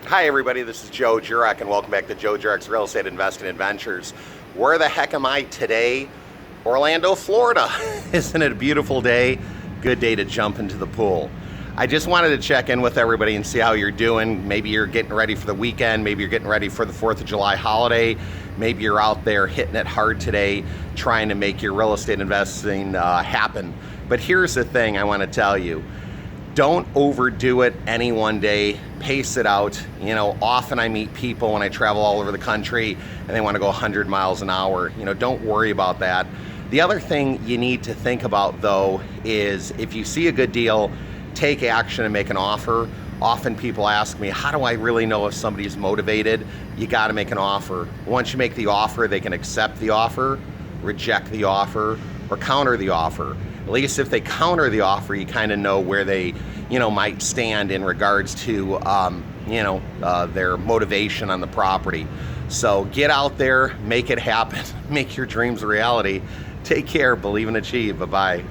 Hi everybody, this is Joe Jurek and welcome back to Joe Jurek's Real Estate Investing Adventures. Where the heck am I today? Orlando, Florida. Isn't it a beautiful day? Good day to jump into the pool. I just wanted to check in with everybody and see how you're doing. Maybe you're getting ready for the weekend, maybe you're getting ready for the 4th of July holiday, maybe you're out there hitting it hard today trying to make your real estate investing happen. But here's the thing I want to tell you. Don't overdo it any one day. Pace it out. You know, often I meet people when I travel all over the country and they want to go 100 miles an hour. You know, don't worry about that. The other thing you need to think about though is if you see a good deal, take action and make an offer. Often people ask me, how do I really know if somebody's motivated? You got to make an offer. Once you make the offer, they can accept the offer, reject the offer, or counter the offer. At least if they counter the offer, you kind of know where they, might stand in regards to, their motivation on the property. So get out there, make it happen, make your dreams a reality. Take care, believe and achieve. Bye-bye.